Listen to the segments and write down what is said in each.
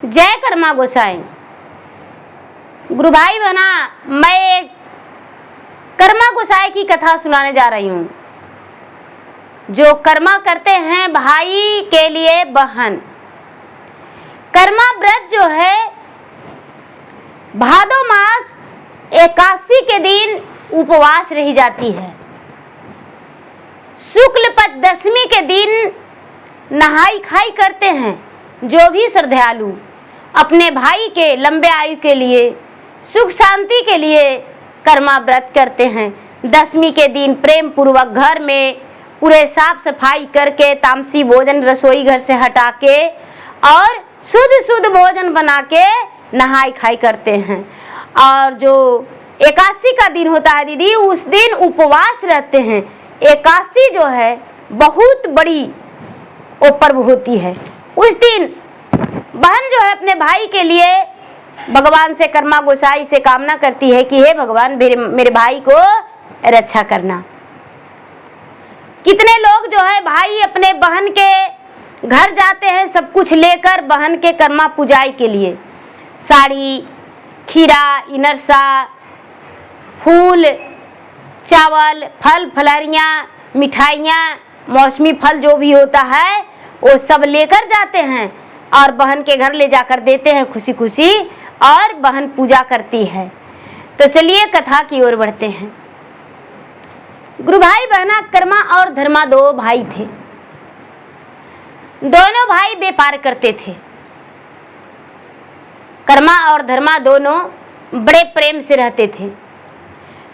जय कर्मा गोसाई। गुरु भाई बहना, मैं कर्मा गोसाई की कथा सुनाने जा रही हूँ। जो कर्मा करते हैं भाई के लिए बहन। कर्मा व्रत जो है भादो मास एकादशी के दिन उपवास रही जाती है। शुक्ल पक्ष दशमी के दिन नहाई खाई करते हैं। जो भी श्रद्धालु अपने भाई के लंबे आयु के लिए, सुख शांति के लिए कर्मा व्रत करते हैं। दशमी के दिन प्रेम पूर्वक घर में पूरे साफ सफाई करके तामसी भोजन रसोई घर से हटा के और शुद्ध भोजन बना के नहाई खाई करते हैं। और जो एकादशी का दिन होता है दीदी, उस दिन उपवास रहते हैं। एकादशी जो है बहुत बड़ी वो पर्व होती है। उस दिन बहन जो है अपने भाई के लिए भगवान से, कर्मा गोसाई से कामना करती है कि हे भगवान मेरे भाई को रक्षा करना। कितने लोग जो है भाई अपने बहन के घर जाते हैं सब कुछ लेकर बहन के कर्मा पूजाई के लिए। साड़ी, खीरा, इनरसा, फूल, चावल, फल फलहरियाँ, मिठाइयाँ, मौसमी फल जो भी होता है वो सब लेकर जाते हैं और बहन के घर ले जाकर देते हैं खुशी खुशी, और बहन पूजा करती है। तो चलिए कथा की ओर बढ़ते हैं। गुरु भाई बहना, कर्मा और धर्मा दो भाई थे। दोनों भाई व्यापार करते थे। कर्मा और धर्मा दोनों बड़े प्रेम से रहते थे।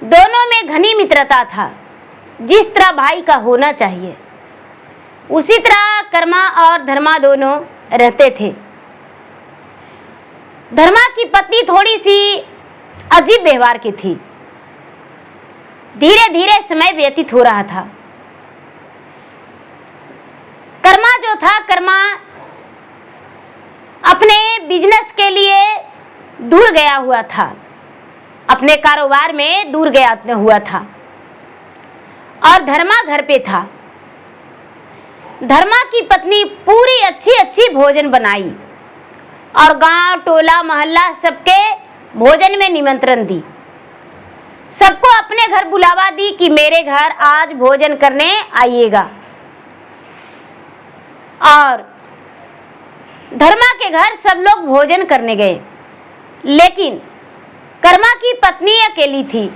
दोनों में घनी मित्रता था। जिस तरह भाई का होना चाहिए उसी तरह कर्मा और धर्मा दोनों रहते थे। धर्मा की पत्नी थोड़ी सी अजीब व्यवहार की थी। धीरे धीरे समय व्यतीत हो रहा था। कर्मा जो था, कर्मा अपने बिजनेस के लिए दूर गया हुआ था, अपने कारोबार में दूर गया हुआ था और धर्मा घर पे था। धर्मा की पत्नी पूरी अच्छी भोजन बनाई और गांव टोला मोहल्ला सबके भोजन में निमंत्रण दी। सबको अपने घर बुलावा दी कि मेरे घर आज भोजन करने आइएगा। और धर्मा के घर सब लोग भोजन करने गए, लेकिन कर्मा की पत्नी अकेली थी।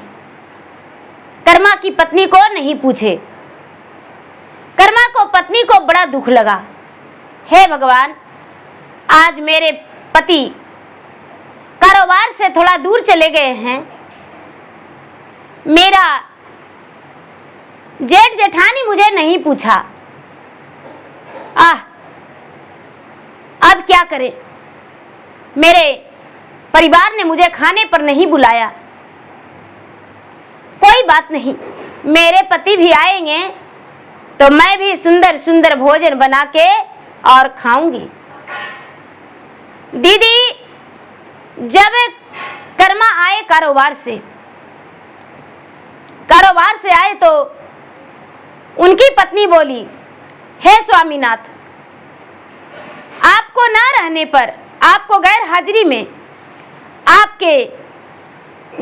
कर्मा की पत्नी को नहीं पूछे। कर्मा को पत्नी को बड़ा दुख लगा। हे भगवान, आज मेरे पति कारोबार से थोड़ा दूर चले गए हैं। मेरा जेठ जेठानी मुझे नहीं पूछा। अब क्या करें? मेरे परिवार ने मुझे खाने पर नहीं बुलाया। कोई बात नहीं, मेरे पति भी आएंगे तो मैं भी सुंदर भोजन बना के और खाऊंगी। दीदी, जब कर्मा आए कारोबार से आए तो उनकी पत्नी बोली, हे स्वामीनाथ, आपको ना रहने पर, आपको गैर हाजिरी में आपके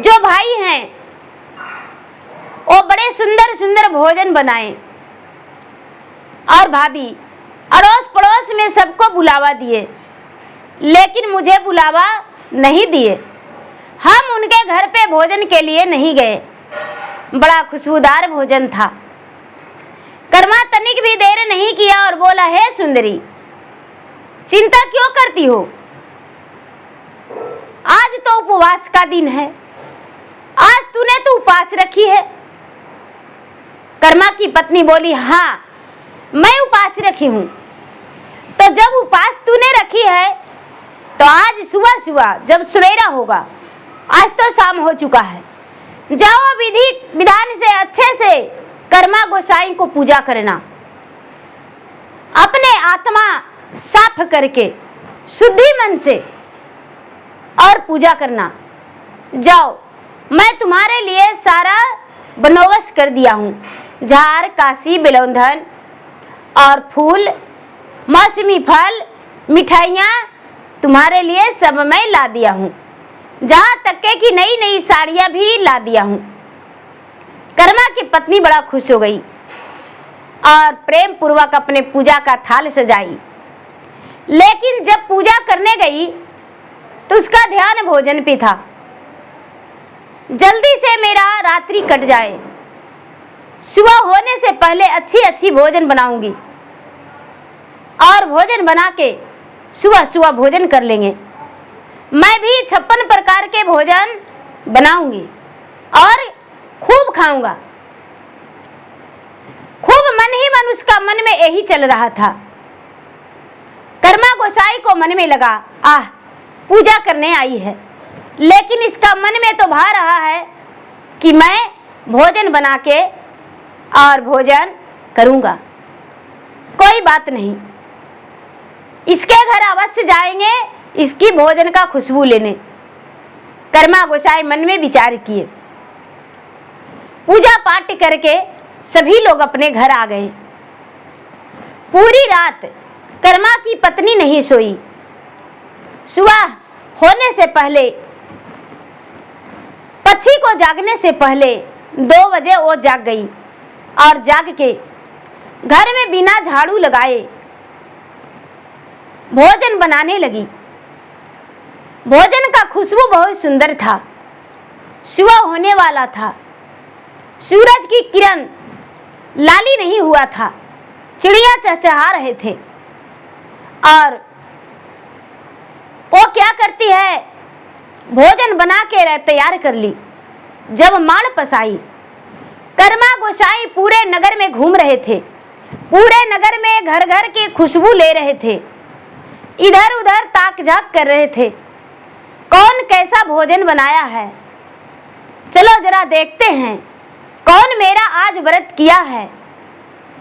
जो भाई हैं वो बड़े सुंदर भोजन बनाए और भाभी अड़ोस पड़ोस में सबको बुलावा दिए, लेकिन मुझे बुलावा नहीं दिए। हम उनके घर पे भोजन के लिए नहीं गए। बड़ा खुशबूदार भोजन था। कर्मा तनिक भी देर नहीं किया और बोला, हे सुंदरी, चिंता क्यों करती हो? आज तो उपवास का दिन है। आज तूने तो उपवास रखी है। कर्मा की पत्नी बोली, हाँ मैं उपवास रखी हूँ। तो जब उपवास तूने रखी है तो आज सुबह जब सवेरा होगा, आज तो शाम हो चुका है, जाओ विधि विधान से अच्छे से कर्मा गोसाई को पूजा करना। अपने आत्मा साफ करके शुद्धि मन से और पूजा करना। जाओ, मैं तुम्हारे लिए सारा बंदोबस्त कर दिया हूँ। झार, काशी, बेलौंधन और फूल, मौसमी फल, मिठाइयाँ तुम्हारे लिए सब मैं ला दिया हूँ, जहाँ तक के कि नई नई साड़ियाँ भी ला दिया हूँ। कर्मा की पत्नी बड़ा खुश हो गई और प्रेम पूर्वक अपने पूजा का थाल सजाई। लेकिन जब पूजा करने गई तो उसका ध्यान भोजन पे था। जल्दी से मेरा रात्रि कट जाए, सुबह होने से पहले अच्छी अच्छी भोजन बनाऊंगी और भोजन बना के सुबह सुबह भोजन कर लेंगे। मैं भी 56 प्रकार के भोजन बनाऊंगी और खूब खाऊंगा। खूब मन ही मन उसका मन में यही चल रहा था। कर्मा गोसाई को मन में लगा, आह पूजा करने आई है, लेकिन इसका मन में तो भा रहा है कि मैं भोजन बना के और भोजन करूंगा। कोई बात नहीं, इसके घर अवश्य जाएंगे इसकी भोजन का खुशबू लेने। कर्मा गोसाई मन में विचार किए। पूजा पाठ करके सभी लोग अपने घर आ गए। पूरी रात कर्मा की पत्नी नहीं सोई। सुबह होने से पहले, पक्षी को जागने से पहले 2 बजे वो जाग गई और जाग के घर में बिना झाड़ू लगाए भोजन बनाने लगी। भोजन का खुशबू बहुत सुंदर था। सुबह होने वाला था। सूरज की किरण लाली नहीं हुआ था। चिड़िया चहचहा रहे थे और वो क्या करती है, भोजन बना के तैयार कर ली। जब माड़ पसाई, कर्मा गोसाई पूरे नगर में घूम रहे थे। पूरे नगर में घर घर की खुशबू ले रहे थे। इधर उधर ताक झाक कर रहे थे, कौन कैसा भोजन बनाया है। चलो जरा देखते हैं कौन मेरा आज व्रत किया है।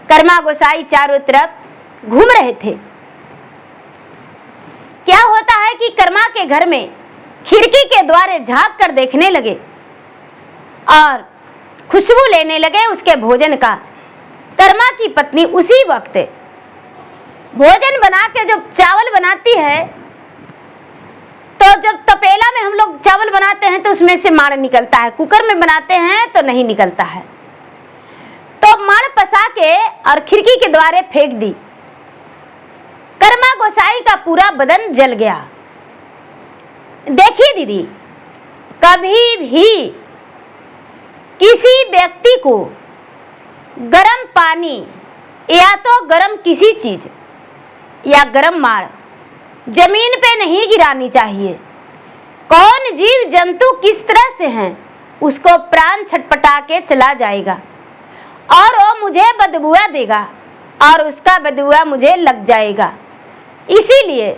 कर्मा गोसाई चारों तरफ घूम रहे थे। क्या होता है कि कर्मा के घर में खिड़की के द्वारे झांक कर देखने लगे और खुशबू लेने लगे उसके भोजन का। कर्मा की पत्नी उसी वक्त भोजन बना के जब चावल बनाती है, तो जब तपेला में हम लोग चावल बनाते हैं तो उसमें से माड़ निकलता है, कुकर में बनाते हैं तो नहीं निकलता है। तो माड़ पसा के और खिड़की के द्वारे फेंक दी। कर्मा गोसाई का पूरा बदन जल गया। देखिए दीदी, कभी भी किसी व्यक्ति को गर्म पानी या तो गर्म किसी चीज या गर्म माड़ जमीन पे नहीं गिरानी चाहिए। कौन जीव जंतु किस तरह से हैं उसको प्राण छटपटा के चला जाएगा और वो मुझे बदबुआ देगा और उसका बदबुआ मुझे लग जाएगा। इसीलिए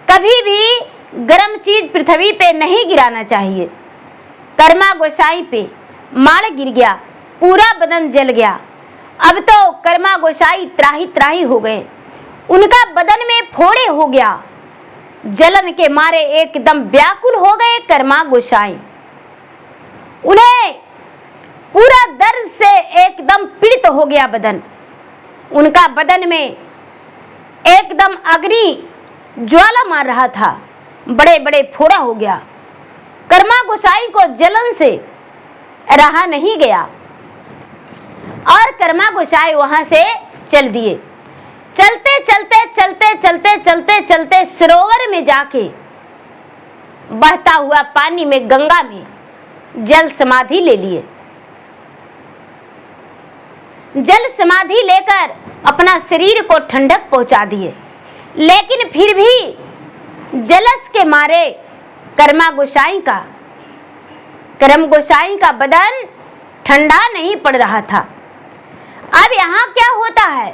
कभी भी गर्म चीज पृथ्वी पे नहीं गिराना चाहिए। कर्मा गोसाई पे माड़ गिर गया, पूरा बदन जल गया। अब तो कर्मा गोसाई त्राही त्राही हो गए। उनका बदन में फोड़े हो गया। जलन के मारे एकदम व्याकुल हो गए कर्मा गोसाई। उन्हें पूरा दर्द से एकदम पीड़ित हो गया बदन। उनका बदन में एकदम अग्नि ज्वाला मार रहा था। बड़े बड़े फोड़ा हो गया। कर्मा गोसाई को जलन से रहा नहीं गया और कर्मा गोसाई वहां से चल दिए। चलते चलते चलते चलते चलते चलते सरोवर में जाके बहता हुआ पानी में, गंगा में जल समाधि ले लिए। जल समाधि लेकर अपना शरीर को ठंडक पहुंचा दिए। लेकिन फिर भी जलस के मारे कर्मा गोसाई का बदन ठंडा नहीं पड़ रहा था। अब यहाँ क्या होता है,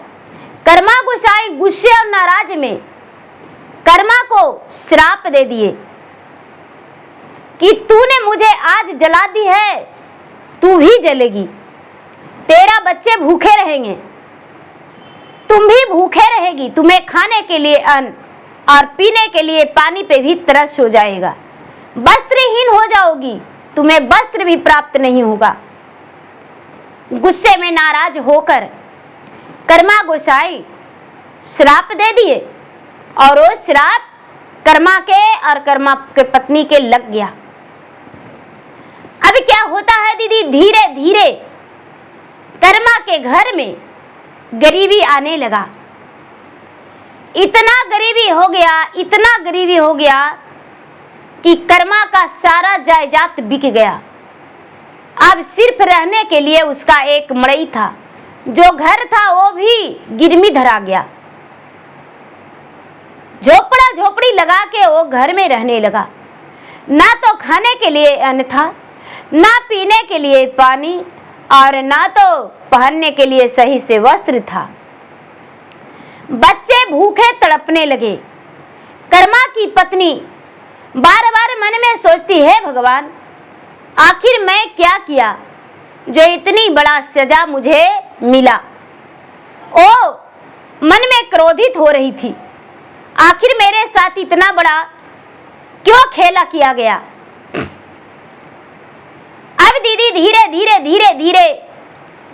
कर्मा गोसाई गुस्से और नाराज में कर्मा को श्राप दे दिए कि तूने मुझे आज जला दी है, तू भी जलेगी। तेरा बच्चे भूखे रहेंगे, तुम भी भूखे रहेगी। तुम्हें खाने के लिए अन्न और पीने के लिए पानी पे भी तरस हो जाएगा। वस्त्रहीन हो जाओगी, तुम्हें वस्त्र भी प्राप्त नहीं होगा। गुस्से में नाराज होकर कर्मा गोसाई श्राप दे दिए और वो श्राप कर्मा के और कर्मा के पत्नी के लग गया। अब क्या होता है दीदी, धीरे धीरे कर्मा के घर में गरीबी आने लगा। इतना गरीबी हो गया, इतना गरीबी हो गया कि कर्मा का सारा जायदाद बिक गया। अब सिर्फ रहने के लिए उसका एक मड़ई था, जो घर था वो भी गिरवी धरा गया। झोपड़ा झोपड़ी लगा के वो घर में रहने लगा। ना तो खाने के लिए अन्न था, ना पीने के लिए पानी, और ना तो पहनने के लिए सही से वस्त्र था। बच्चे भूखे तड़पने लगे। कर्मा की पत्नी बार बार मन में सोचती है, भगवान आखिर मैं क्या किया जो इतनी बड़ा सजा मुझे मिला। ओ मन में क्रोधित हो रही थी, आखिर मेरे साथ इतना बड़ा क्यों खेला किया गया। अब दीदी धीरे धीरे धीरे धीरे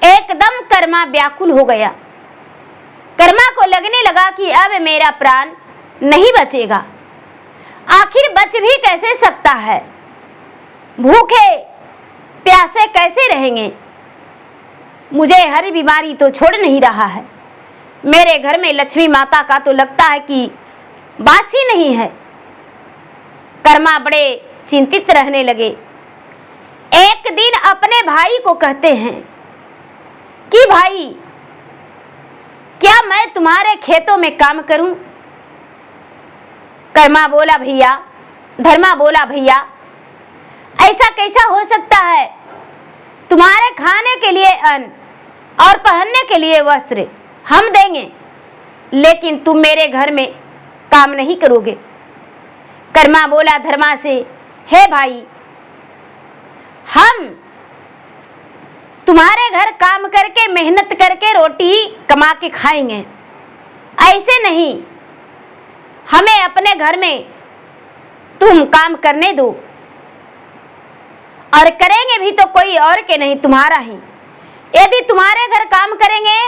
एकदम कर्मा व्याकुल हो गया। कर्मा को लगने लगा कि अब मेरा प्राण नहीं बचेगा। आखिर बच भी कैसे सकता है, भूखे प्यासे कैसे रहेंगे। मुझे हर बीमारी तो छोड़ नहीं रहा है। मेरे घर में लक्ष्मी माता का तो लगता है कि बास ही नहीं है। कर्मा बड़े चिंतित रहने लगे। एक दिन अपने भाई को कहते हैं कि भाई क्या मैं तुम्हारे खेतों में काम करूं। कर्मा बोला भैया, धर्मा बोला भैया ऐसा कैसा हो सकता है। तुम्हारे खाने के लिए अन्न और पहनने के लिए वस्त्र हम देंगे, लेकिन तुम मेरे घर में काम नहीं करोगे। कर्मा बोला धर्मा से, हे भाई हम तुम्हारे घर काम करके मेहनत करके रोटी कमा के खाएंगे, ऐसे नहीं। हमें अपने घर में तुम काम करने दो, और करेंगे भी तो कोई और के नहीं, तुम्हारा ही। यदि तुम्हारे घर काम करेंगे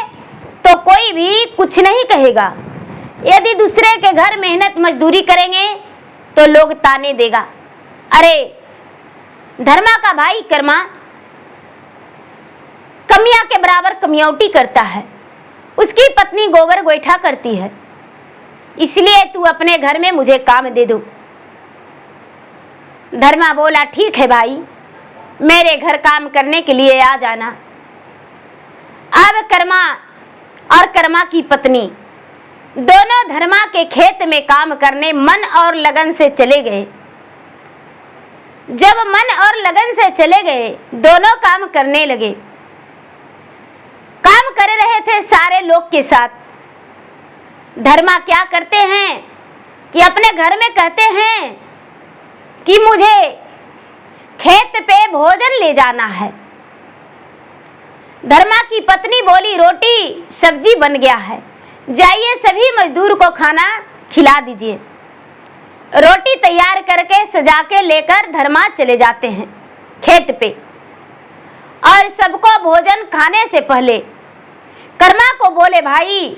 तो कोई भी कुछ नहीं कहेगा। यदि दूसरे के घर मेहनत मजदूरी करेंगे तो लोग ताने देगा। अरे धर्मा का भाई कर्मा कमिया के बराबर कमियाउटी करता है, उसकी पत्नी गोबर गोईठा करती है, इसलिए तू अपने घर में मुझे काम दे दो। धर्मा बोला ठीक है भाई, मेरे घर काम करने के लिए आ जाना। अब कर्मा और कर्मा की पत्नी दोनों धर्मा के खेत में काम करने मन और लगन से चले गए। जब मन और लगन से चले गए, दोनों काम करने लगे। काम कर रहे थे सारे लोग के साथ। धर्मा क्या करते हैं कि अपने घर में कहते हैं कि मुझे खेत पे भोजन ले जाना है। धर्मा की पत्नी बोली रोटी सब्जी बन गया है, जाइए सभी मजदूर को खाना खिला दीजिए। रोटी तैयार करके सजा के लेकर धर्मा चले जाते हैं खेत पे, और सबको भोजन खाने से पहले कर्मा को बोले भाई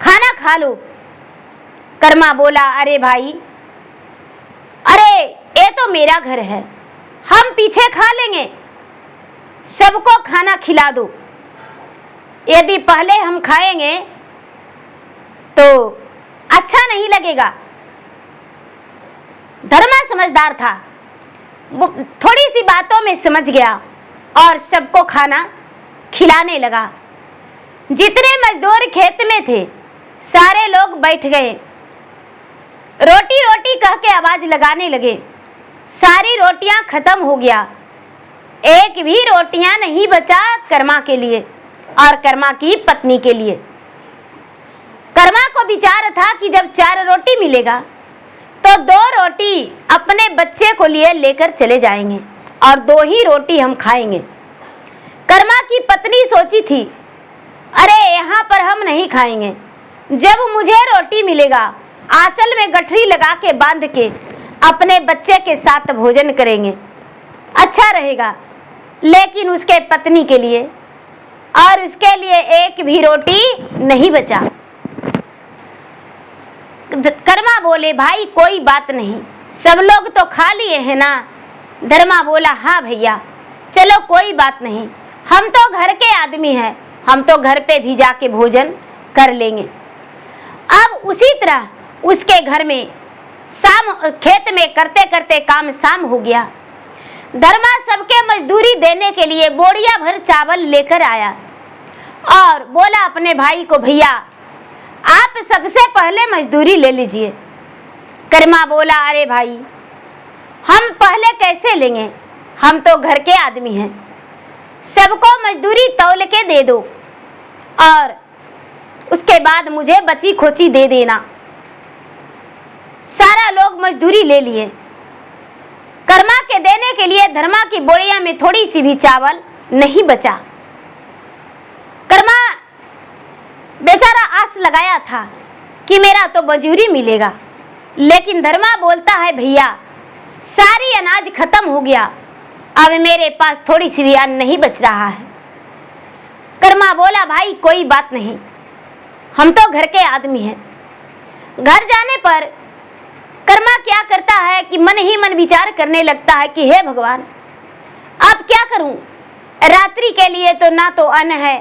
खाना खा लो। कर्मा बोला अरे भाई, अरे ये तो मेरा घर है, हम पीछे खा लेंगे, सबको खाना खिला दो। यदि पहले हम खाएंगे तो अच्छा नहीं लगेगा। धर्मा समझदार था, वो थोड़ी सी बातों में समझ गया और सबको खाना खिलाने लगा। जितने मजदूर खेत में थे सारे लोग बैठ गए, रोटी रोटी कह के आवाज लगाने लगे। सारी रोटियां खत्म हो गया, एक भी रोटियां नहीं बचा कर्मा के लिए और कर्मा की पत्नी के लिए। कर्मा को विचार था कि जब 4 रोटी मिलेगा तो 2 रोटी अपने बच्चे को लिए लेकर चले जाएंगे और 2 ही रोटी हम खाएंगे। कर्मा की पत्नी सोची थी अरे यहाँ पर हम नहीं खाएंगे, जब मुझे रोटी मिलेगा आंचल में गठरी लगा के बांध के अपने बच्चे के साथ भोजन करेंगे, अच्छा रहेगा। लेकिन उसके पत्नी के लिए और उसके लिए एक भी रोटी नहीं बचा। कर्मा बोले भाई कोई बात नहीं, सब लोग तो खा लिए हैं ना। धर्मा बोला हाँ भैया चलो कोई बात नहीं, हम तो घर के आदमी हैं, हम तो घर पे भी जाके भोजन कर लेंगे। अब उसी तरह उसके घर में शाम, खेत में करते करते काम शाम हो गया। धर्मा सबके मजदूरी देने के लिए बोरिया भर चावल लेकर आया और बोला अपने भाई को भैया आप सबसे पहले मजदूरी ले लीजिए। कर्मा बोला अरे भाई हम पहले कैसे लेंगे, हम तो घर के आदमी हैं, सबको मजदूरी तौल के दे दो और उसके बाद मुझे बची खोची दे देना। सारा लोग मजदूरी ले लिए। कर्मा के देने के लिए धर्मा की बोरिया में थोड़ी सी भी चावल नहीं बचा। कर्मा बेचारा आस लगाया था कि मेरा तो मजूरी मिलेगा, लेकिन धर्मा बोलता है भैया सारी अनाज खत्म हो गया, अब मेरे पास थोड़ी सी भी अन्न नहीं बच रहा है। कर्मा बोला भाई कोई बात नहीं, हम तो घर के आदमी हैं। घर जाने पर कर्मा क्या करता है कि मन ही मन विचार करने लगता है कि हे भगवान अब क्या करूं, रात्रि के लिए तो ना तो अन्न है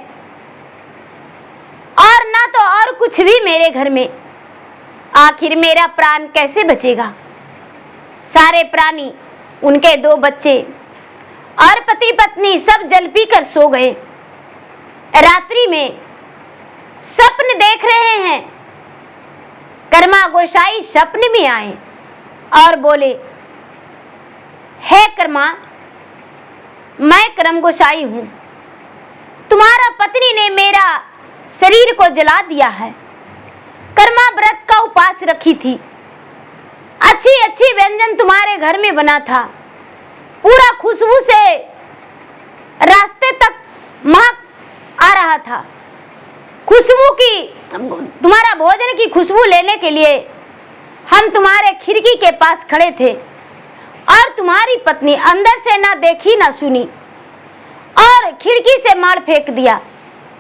और ना तो और कुछ भी मेरे घर में, आखिर मेरा प्राण कैसे बचेगा। सारे प्राणी, उनके 2 बच्चे और पति पत्नी सब जल पी कर सो गए। रात्रि में स्वप्न देख रहे हैं। कर्मा गोसाई स्वप्न में आए और बोले हे कर्मा मैं कर्म गोसाई हूं, तुम्हारा पत्नी ने मेरा शरीर को जला दिया है। कर्मा व्रत का उपवास रखी थी, अच्छी अच्छी व्यंजन तुम्हारे घर में बना था, पूरा खुशबू से रास्ते तक महक आ रहा था। खुशबू की, तुम्हारा भोजन की खुशबू लेने के लिए हम तुम्हारे खिड़की के पास खड़े थे और तुम्हारी पत्नी अंदर से ना देखी ना सुनी और खिड़की से मार फेंक दिया।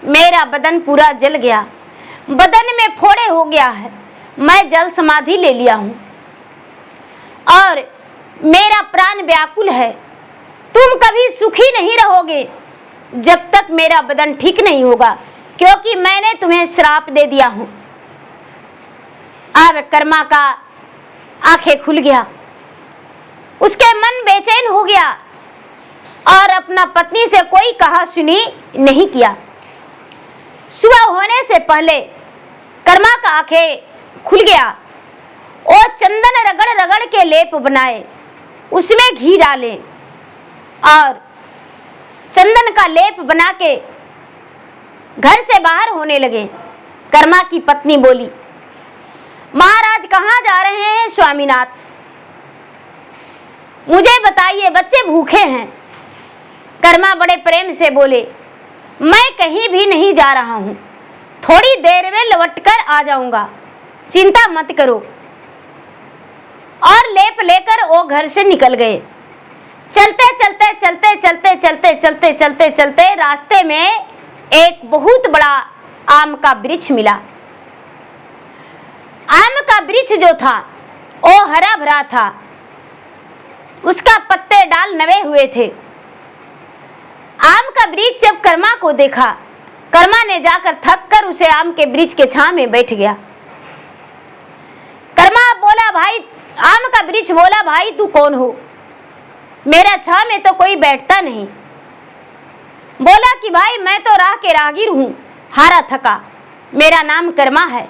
मेरा बदन पूरा जल गया, बदन में फोड़े हो गया है, मैं जल समाधि ले लिया हूँ और मेरा प्राण व्याकुल है। तुम कभी सुखी नहीं रहोगे जब तक मेरा बदन ठीक नहीं होगा, क्योंकि मैंने तुम्हें श्राप दे दिया हूं। अब कर्मा का आंखें खुल गया, उसके मन बेचैन हो गया और अपना पत्नी से कोई कहा सुनी नहीं किया। सुबह होने से पहले कर्मा का आंखें खुल गया। वो चंदन रगड़ रगड़ के लेप बनाए, उसमें घी डाले और चंदन का लेप बना के घर से बाहर होने लगे। कर्मा की पत्नी बोली महाराज कहाँ जा रहे हैं स्वामीनाथ, मुझे बताइए बच्चे भूखे हैं। कर्मा बड़े प्रेम से बोले मैं कहीं भी नहीं जा रहा हूँ, थोड़ी देर में लौट कर आ जाऊंगा, चिंता मत करो। और लेप लेकर वो घर से निकल गए। चलते चलते चलते चलते चलते चलते चलते चलते रास्ते में एक बहुत बड़ा आम का वृक्ष मिला। आम का वृक्ष जो था वो हरा भरा था, उसका पत्ते डाल नवे हुए थे। आम का वृक्ष जब कर्मा को देखा, कर्मा ने जाकर थक कर उसे आम के वृक्ष के छांव में बैठ गया। कर्मा बोला भाई, आम का वृक्ष बोला भाई तू कौन हो, मेरा छांव में तो कोई बैठता नहीं। बोला कि भाई मैं तो राह के राहगीर हूँ, हारा थका, मेरा नाम कर्मा है।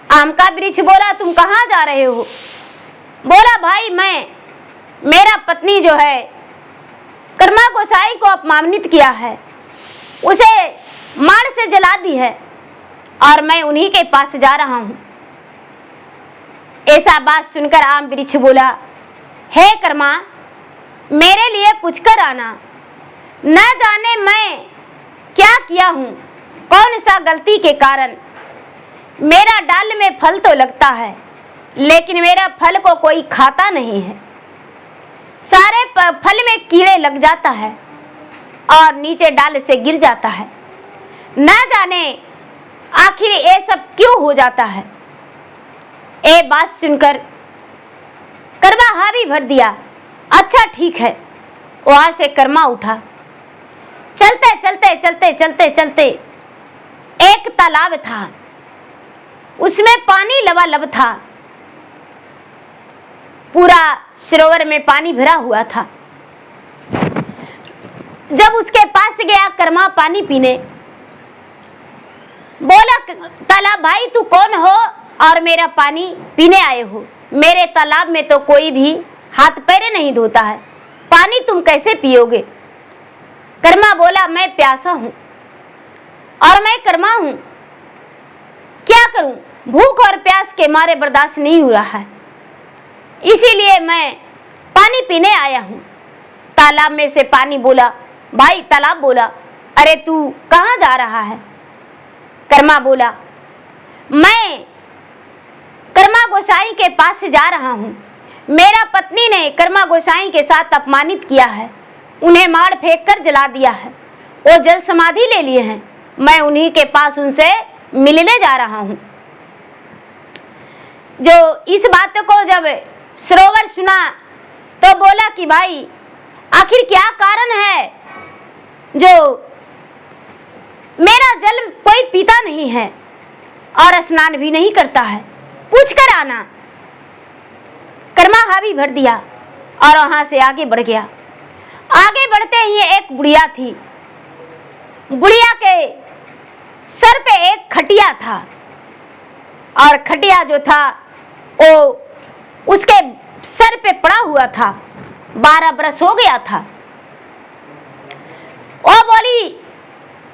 आम का वृक्ष बोला तुम कहाँ जा रहे हो। बोला भाई मेरा पत्नी जो है कर्मा गोसाई को अपमानित किया है, उसे मार से जला दी है और मैं उन्हीं के पास जा रहा हूँ। ऐसा बात सुनकर आम वृक्ष बोला हे कर्मा मेरे लिए पूछकर आना, न जाने मैं क्या किया हूँ, कौन सा गलती के कारण मेरा डाल में फल तो लगता है लेकिन मेरा फल को कोई खाता नहीं है। सारे फल में कीड़े लग जाता है और नीचे डाल से गिर जाता है, न जाने आखिर ये सब क्यों हो जाता है। ये बात सुनकर कर्मा हावी भर दिया। अच्छा ठीक है। वहां से कर्मा उठा। चलते चलते चलते चलते चलते एक तालाब था, उसमें पानी लबालब था, पूरा सरोवर में पानी भरा हुआ था। जब उसके पास गया कर्मा पानी पीने, बोला तालाब भाई तू कौन हो और मेरा पानी पीने आए हो? मेरे तालाब में तो कोई भी हाथ पैर नहीं धोता है, पानी तुम कैसे पियोगे? कर्मा बोला मैं प्यासा हूं और मैं कर्मा हूं, क्या करूं? भूख और प्यास के मारे बर्दाश्त नहीं हो रहा है, इसीलिए मैं पानी पीने आया हूं। तालाब में से पानी बोला, भाई तालाब बोला, अरे तू कहां जा रहा है? कर्मा बोला मैं कर्मा गोसाई के पास से जा रहा हूं। मेरा पत्नी ने कर्मा गोसाई के साथ अपमानित किया है, उन्हें मार फेंक कर जला दिया है, वो जल समाधि ले लिए हैं। मैं उन्हीं के पास उनसे मिलने जा रहा हूं। जो इस बात को जब सरोवर सुना तो बोला कि भाई आखिर क्या कारण है जो मेरा जल कोई पीता नहीं है और स्नान भी नहीं करता है, पूछ कर आना। कर्मा हावी भर दिया और वहां से आगे बढ़ गया। आगे बढ़ते ही एक बुढ़िया थी, बुढ़िया के सर पे एक खटिया था और खटिया जो था वो उसके सर पे पड़ा हुआ था, 12 बरस हो गया था। वो बोली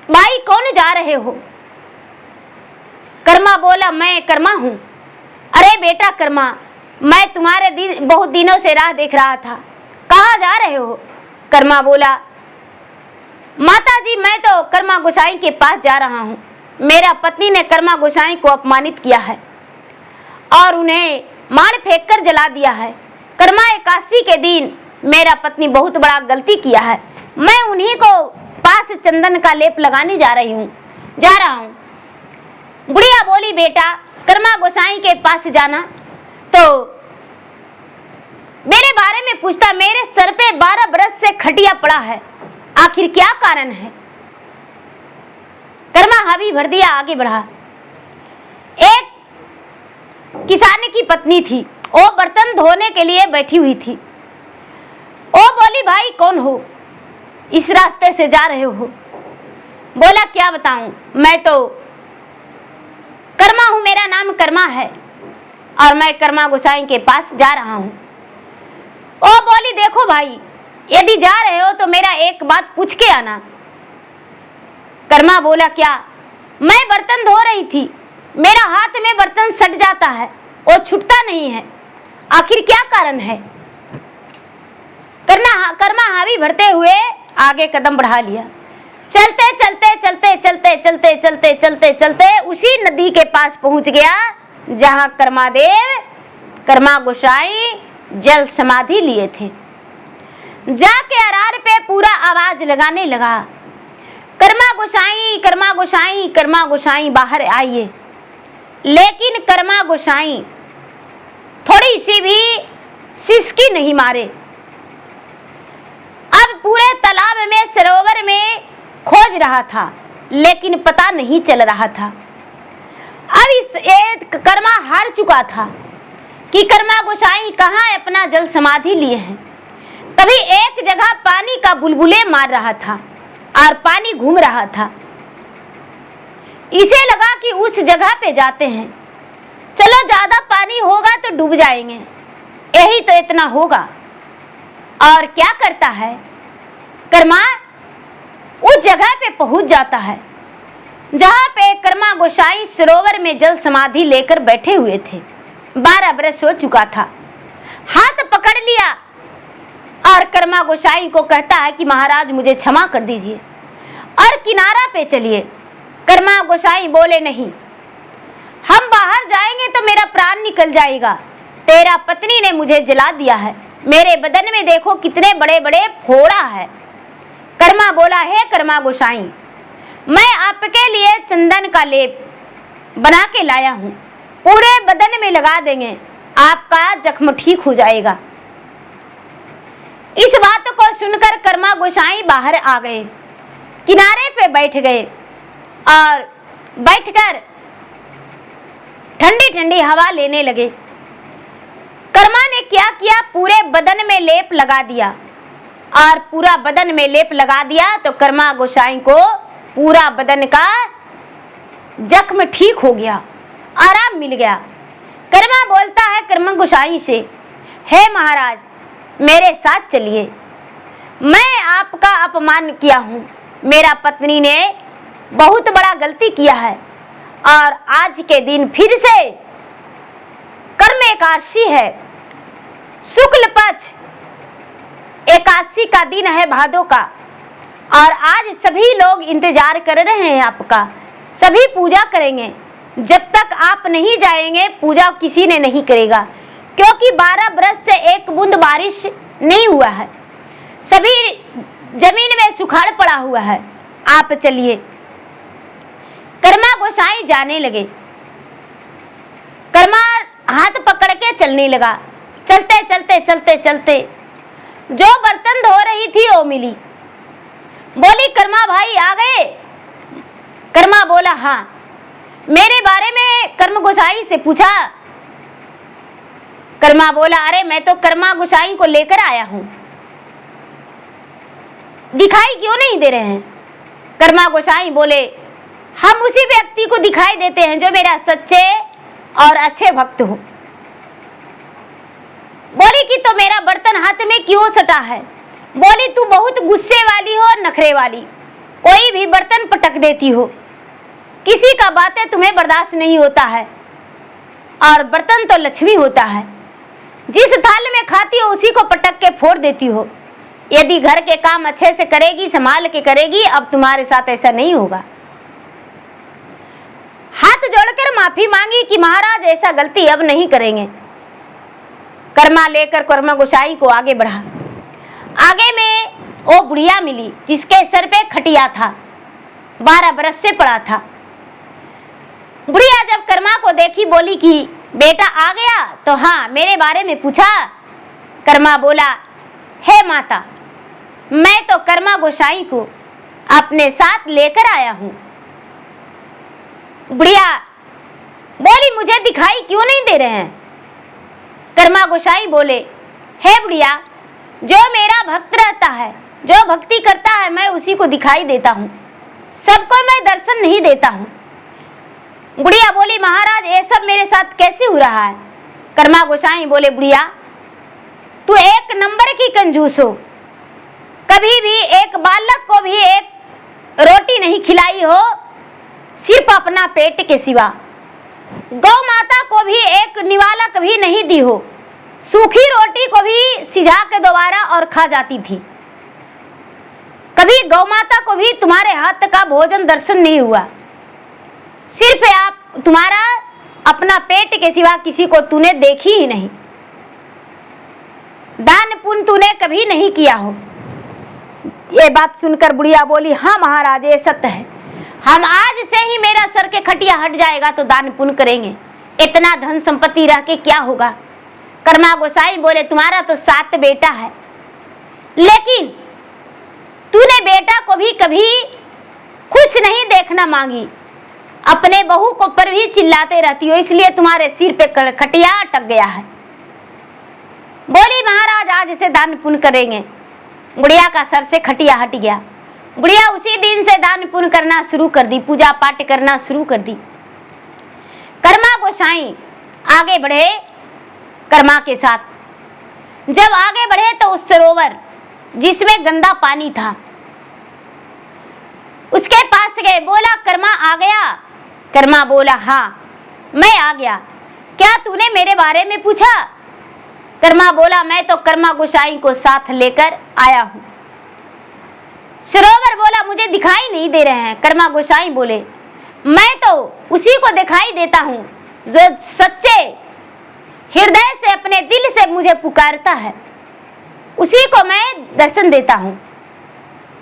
भाई कौन जा रहे हो? कर्मा बोला मैं कर्मा हूं। अरे बेटा कर्मा, मैं तुम्हारे बहुत दिनों से राह देख रहा था, कहाँ जा रहे हो? कर्मा बोला माता जी मैं तो कर्मा गोसाई के पास जा रहा हूँ, मेरा पत्नी ने कर्मा गोसाई को अपमानित किया है और उन्हें मार फेंक कर जला दिया है। कर्मा एकादशी के दिन मेरा पत्नी बहुत बड़ा गलती किया है, मैं उन्हीं को पास चंदन का लेप लगाने जा रहा हूँ। बुढ़िया बोली बेटा कर्मा गोसाई के पास जाना तो मेरे बारे में पूछता, मेरे सर पे 12 बरस से खटिया पड़ा है, आखिर क्या कारण है? कर्मा हावी भर दिया, आगे बढ़ा। एक किसान की पत्नी थी, वो बर्तन धोने के लिए बैठी हुई थी। वो बोली भाई कौन हो, इस रास्ते से जा रहे हो? बोला क्या बताऊं, मैं तो कर्मा हूं, मेरा नाम कर्मा है और मैं कर्मा गोसाई के पास जा रहा हूं। ओ बोली देखो भाई, यदि जा रहे हो तो मेरा एक बात पूछ के आना। कर्मा बोला क्या? मैं बर्तन धो रही थी, मेरा हाथ में बर्तन सट जाता है, वो छूटता नहीं है, आखिर क्या कारण है? कर्मा हावी भरते हुए आगे कदम बढ़ा लिया। चलते चलते चलते चलते चलते चलते चलते चलते उसी नदी के पास पहुंच गया जहां कर्मा गोसाई जल समाधि लिए थे। जाके अरार पे पूरा आवाज लगाने लगा, कर्मा गोसाई कर्मा गोसाई कर्मा गोसाई बाहर आइए। लेकिन कर्मा गोसाई थोड़ी सी भी सिसकी नहीं मारे। अब पूरे तालाब में सरोवर में खोज रहा था लेकिन पता नहीं चल रहा था। अब इस कर्मा हार चुका था कि कर्मा गोसाई कहाँ अपना जल समाधि लिए हैं। तभी एक जगह पानी का बुलबुले मार रहा था और पानी घूम रहा था। इसे लगा कि उस जगह पे जाते हैं, चलो ज्यादा पानी होगा तो डूब जाएंगे, यही तो इतना होगा। और क्या करता है कर्मा, उस जगह पे पहुंच जाता है जहां पे कर्मा गोसाई सरोवर में जल समाधि लेकर बैठे हुए थे। 12 बरस हो चुका था। हाथ पकड़ लिया और कर्मा गोसाई को कहता है कि महाराज मुझे क्षमा कर दीजिए और किनारा पे चलिए। कर्मा गोसाई बोले नहीं, हम बाहर जाएंगे तो मेरा प्राण निकल जाएगा, तेरा पत्नी ने मुझे जला दिया है, मेरे बदन में देखो कितने बड़े बड़े फोड़ा है। कर्मा बोला हे कर्मा गोसाई, मैं आपके लिए चंदन का लेप बना के लाया हूँ, पूरे बदन में लगा देंगे, आपका जख्म ठीक हो जाएगा। इस बात को सुनकर कर्मा गोसाई बाहर आ गए, किनारे पे बैठ गए और बैठकर ठंडी ठंडी हवा लेने लगे। कर्मा ने क्या किया, पूरे बदन में लेप लगा दिया और पूरा बदन में लेप लगा दिया तो कर्मा गोसाई को पूरा बदन का जख्म ठीक हो गया, आराम मिल गया। कर्मा बोलता है कर्मा गोसाई से, हे महाराज मेरे साथ चलिए, मैं आपका अपमान किया हूँ, मेरा पत्नी ने बहुत बड़ा गलती किया है और आज के दिन फिर से कर्म एकादशी है, शुक्ल पक्ष एकादशी का दिन है भादों का, और आज सभी लोग इंतजार कर रहे हैं आपका, सभी पूजा करेंगे। जब तक आप नहीं जाएंगे पूजा किसी ने नहीं करेगा, क्योंकि 12 बरस से एक बूंद बारिश नहीं हुआ है, सभी जमीन में सुखाड़ पड़ा हुआ है, आप चलिए। कर्मा गोसाई जाने लगे, कर्मा हाथ पकड़ के चलने लगा। चलते चलते चलते चलते जो बर्तन धो रही थी वो मिली, बोली कर्मा भाई आ गए? कर्मा बोला हाँ। मेरे बारे में कर्म गोसाई से पूछा? कर्मा बोला अरे मैं तो कर्मा गोसाई को लेकर आया हूं, दिखाई क्यों नहीं दे रहे हैं? कर्मा गोसाई बोले हम उसी व्यक्ति को दिखाई देते हैं जो मेरा सच्चे और अच्छे भक्त हो। बोली कि तो मेरा बर्तन हाथ में क्यों सटा है? बोली तू बहुत गुस्से वाली हो, नखरे वाली, कोई भी बर्तन पटक देती हो, किसी का बातें तुम्हें बर्दाश्त नहीं होता है, और बर्तन तो लक्ष्मी होता है, जिस थाल में खाती हो उसी को पटक के फोड़ देती हो। यदि घर के काम अच्छे से करेगी, संभाल के करेगी, अब तुम्हारे साथ ऐसा नहीं होगा। हाथ जोड़कर माफी मांगी कि महाराज ऐसा गलती अब नहीं करेंगे। कर्मा लेकर कर्मा गोसाई को आगे बढ़ा। आगे में वो बुढ़िया मिली जिसके सर पे खटिया था, 12 बरस से पड़ा था। बुढ़िया जब कर्मा को देखी बोली कि बेटा आ गया? तो हाँ, मेरे बारे में पूछा? कर्मा बोला हे माता, मैं तो कर्मा गोसाई को अपने साथ लेकर आया हूँ। बुढ़िया बोली मुझे दिखाई क्यों नहीं दे रहे हैं? कर्मा गोसाई बोले हे बुढ़िया, जो मेरा भक्त रहता है, जो भक्ति करता है, मैं उसी को दिखाई देता हूँ, सबको मैं दर्शन नहीं देता हूँ। बुढ़िया बोली महाराज ये सब मेरे साथ कैसे हो रहा है? कर्मा गोसाई बोले बुढ़िया तू एक नंबर की कंजूस हो, कभी भी एक बालक को भी एक रोटी नहीं खिलाई हो, सिर्फ अपना पेट के सिवा। गौ माता को भी एक निवाला कभी नहीं दी हो, सूखी रोटी को भी सिझा के दोबारा और खा जाती थी। कभी गौ माता को भी तुम्हारे हाथ का भोजन दर्शन नहीं हुआ, सिर्फ आप तुम्हारा अपना पेट के सिवा किसी को तूने देखी ही नहीं, दान पुण्य तूने कभी नहीं किया हो। ये बात सुनकर बुढ़िया बोली हाँ महाराज ये सत्य है, हम आज से ही मेरा सर के खटिया हट जाएगा तो दान पुण्य करेंगे, इतना धन संपत्ति रह के क्या होगा। कर्मा गोसाई बोले तुम्हारा तो 7 बेटा है, लेकिन तूने बेटा को भी कभी खुश नहीं देखना मांगी, अपने बहू को पर भी चिल्लाते रहती हो, इसलिए तुम्हारे सिर पे खटिया अटक गया है। बोली महाराज आज से दान पुण्य करेंगे। बुढ़िया का सर से खटिया हट गया। बुढ़िया उसी दिन से दान पुण्य करना शुरू कर दी, पूजा पाठ करना शुरू कर दी। कर्मा गोसाई आगे बढ़े कर्मा के साथ। जब आगे बढ़े तो उस सरोवर जिसमें गंदा पानी था उसके पास गए, बोला कर्मा आ गया? कर्मा बोला हाँ मैं आ गया, क्या तूने मेरे बारे में पूछा? कर्मा बोला मैं तो कर्मा गोसाई को साथ लेकर आया हूँ। सरोवर बोला मुझे दिखाई नहीं दे रहे हैं। कर्मा गोसाई बोले मैं तो उसी को दिखाई देता हूँ जो सच्चे हृदय से अपने दिल से मुझे पुकारता है, उसी को मैं दर्शन देता हूँ।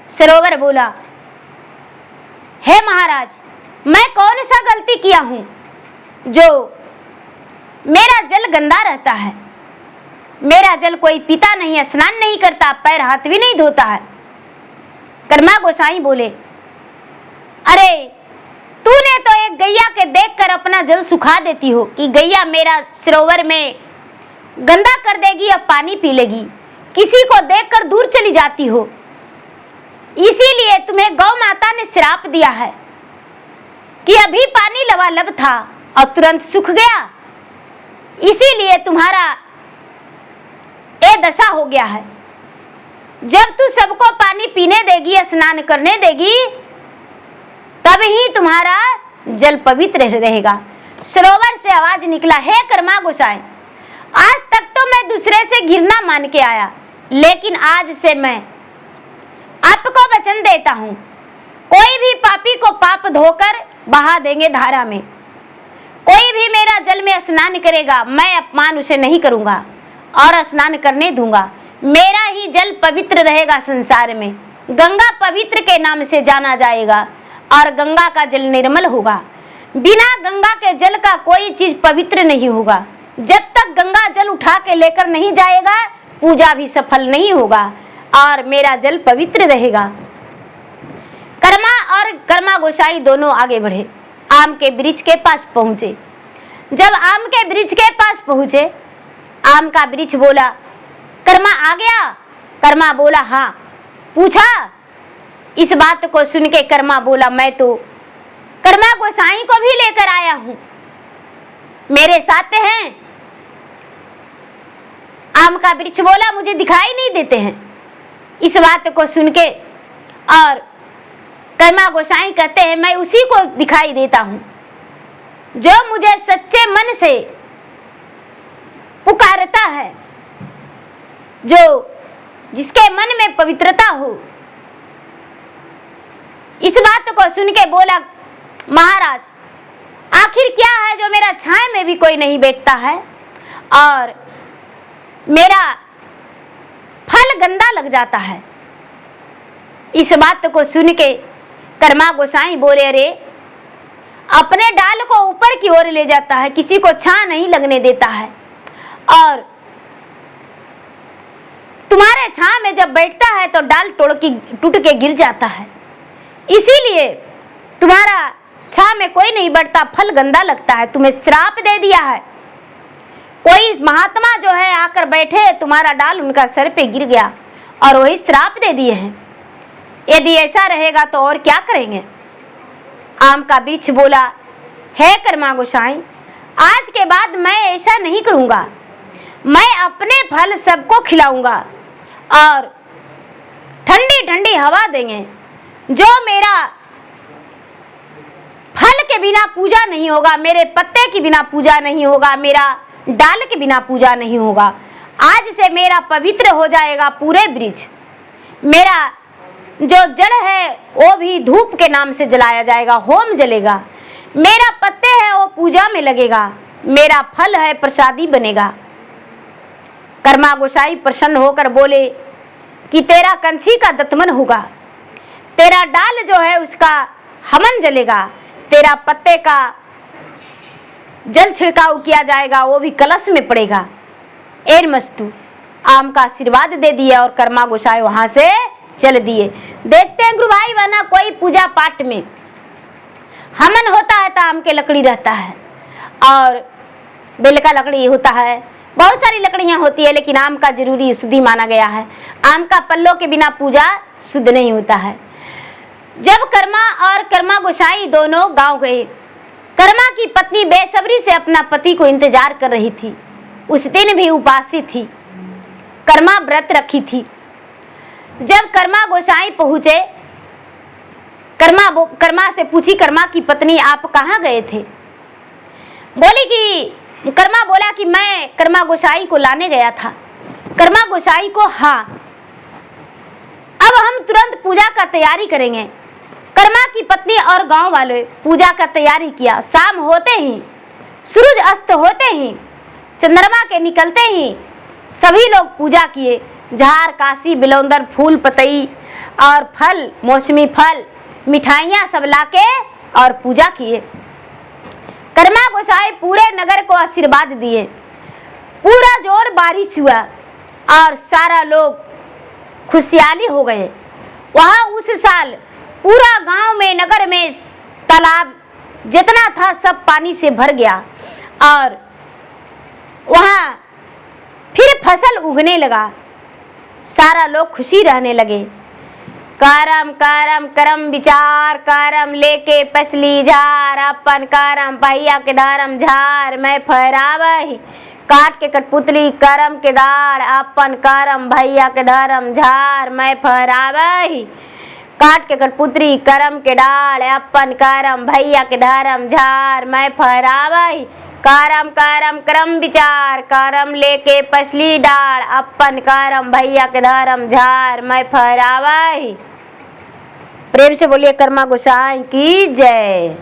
सरोवर बोला हे महाराज मैं कौन सा गलती किया हूँ जो मेरा जल गंदा रहता है, मेरा जल कोई पीता नहीं है, स्नान नहीं करता, पैर हाथ भी नहीं धोता है। कर्मा गोसाई बोले, अरे तूने तो एक गैया के देखकर अपना जल सुखा देती हो कि गैया मेरा सरोवर में गंदा कर देगी, अब पानी पी लेगी, किसी को देखकर दूर चली जाती हो, इसीलिए तुम्हें गौ माता ने श्राप दिया है कि अभी पानी लबालब था और तुरंत सूख गया, इसीलिए तुम्हारा ये दशा हो गया है। जब तू सबको पानी पीने देगी, स्नान करने देगी, तब ही तुम्हारा जल पवित्र रहेगा। सरोवर से आवाज निकला, हे कर्मा गोसाई, आज तक तो मैं दूसरे से घृणा मान के आया, लेकिन आज से मैं आपको वचन देता हूं, कोई भी पापी को पाप धोकर बहा देंगे धारा में, कोई भी मेरा जल में स्नान करेगा, मैं अपमान उसे नहीं करूंगा और स्नान करने दूंगा, मेरा ही जल पवित्र रहेगा। संसार में गंगा पवित्र के नाम से जाना जाएगा और गंगा का जल निर्मल होगा। बिना गंगा के जल का कोई चीज पवित्र नहीं होगा। जब तक गंगा जल उठा के लेकर नहीं जाएगा, पूजा भी सफल नहीं होगा और मेरा जल पवित्र रहेगा। कर्मा और कर्मा गोसाई दोनों आगे बढ़े, आम के वृक्ष के पास पहुंचे। जब आम के वृक्ष के पास पहुंचे, आम का वृक्ष बोला, कर्मा आ गया? कर्मा बोला, हाँ। पूछा? इस बात को सुन के कर्मा बोला, मैं तो कर्मा गोसाई को भी लेकर आया हूं, मेरे साथ हैं। आम का वृक्ष बोला, मुझे दिखाई नहीं देते हैं। इस बात को सुन के और कर्मा गोसाई कहते हैं, मैं उसी को दिखाई देता हूं जो मुझे सच्चे मन से पुकारता है, जो जिसके मन में पवित्रता हो। इस बात को सुन के बोला, महाराज आखिर क्या है जो मेरा छाया में भी कोई नहीं बैठता है और मेरा फल गंदा लग जाता है। इस बात को सुन के कर्मा गोसाई बोले, अरे अपने डाल को ऊपर की ओर ले जाता है, किसी को छाया नहीं लगने देता है और तुम्हारे छाया में जब बैठता है तो डाल टूट के गिर जाता है, इसीलिए तुम्हारा छाया में कोई नहीं बैठता, फल गंदा लगता है। तुम्हें श्राप दे दिया है, कोई महात्मा जो है आकर बैठे, तुम्हारा डाल उनका सर पे गिर गया और वही श्राप दे दिए हैं। यदि ऐसा रहेगा तो और क्या करेंगे? आम का वृक्ष बोला, हे कर्मा गोसाई, आज के बाद मैं ऐसा नहीं करूंगा, मैं अपने फल सबको खिलाऊंगा और ठंडी ठंडी हवा देंगे। जो मेरा फल के बिना पूजा नहीं होगा, मेरे पत्ते के बिना पूजा नहीं होगा, मेरा डाल के बिना पूजा नहीं होगा, आज से मेरा पवित्र हो जाएगा पूरे वृक्ष। मेरा जो जड़ है वो भी धूप के नाम से जलाया जाएगा, होम जलेगा। मेरा पत्ते है वो पूजा में लगेगा, मेरा फल है प्रसादी बनेगा। कर्मा गोसाई प्रसन्न होकर बोले कि तेरा कंची का दतमन होगा, तेरा डाल जो है उसका हवन जलेगा, तेरा पत्ते का जल छिड़काव किया जाएगा, वो भी कलश में पड़ेगा। एर मस्तु आम का आशीर्वाद दे दिया और कर्मा गोसाई वहां से चल दिए। देखते हैं गुरु भाई बना, कोई पूजा पाठ में हवन होता है तो आम के लकड़ी रहता है और बेल का लकड़ी होता है, बहुत सारी लकड़ियां होती है, लेकिन आम का जरूरी शुद्धि माना गया है। आम का पल्लों के बिना पूजा शुद्ध नहीं होता है। जब कर्मा और कर्मा गोसाई दोनों गांव गए, कर्मा की पत्नी बेसब्री से अपना पति को इंतजार कर रही थी। उस दिन भी उपासी थी, कर्मा व्रत रखी थी। जब कर्मा गोसाई पहुंचे, कर्मा से पूछी, कर्मा की पत्नी आप कहाँ गए थे? बोली कि कर्मा बोला कि मैं कर्मा गोसाई को लाने गया था। कर्मा गोसाई को, हाँ अब हम तुरंत पूजा का तैयारी करेंगे। कर्मा की पत्नी और गांव वाले पूजा का तैयारी किया। शाम होते ही, सूरज अस्त होते ही, चंद्रमा के निकलते ही सभी लोग पूजा किए। झार, काशी, बिलौंदर, फूल पतई और फल, मौसमी फल, मिठाइयाँ सब लाके और पूजा किए। कर्मा गोसाई पूरे नगर को आशीर्वाद दिए। पूरा जोर बारिश हुआ और सारा लोग खुशहाली हो गए। वहाँ उस साल पूरा गांव में, नगर में तालाब जितना था सब पानी से भर गया और वहाँ फिर फसल उगने लगा। सारा लोग खुशी रहने लगे। करम करम करम विचार, करम लेके पसली झार, अपन करम पहिया के धरम झार, मैं फहरावही काट के कठपुतली करम के दाड़, अपन करम भैया के धरम झार, मैं फहरावही काट के कठपुतली करम के डाल, अपन करम भैया के धरम झार, मैं फहरावही करम करम करम विचार, करम लेके पसली डाल, अपन करम भैया के धरम झार, मैं फहरावही। प्रेम से बोलिए कर्मा गोसाई की जय।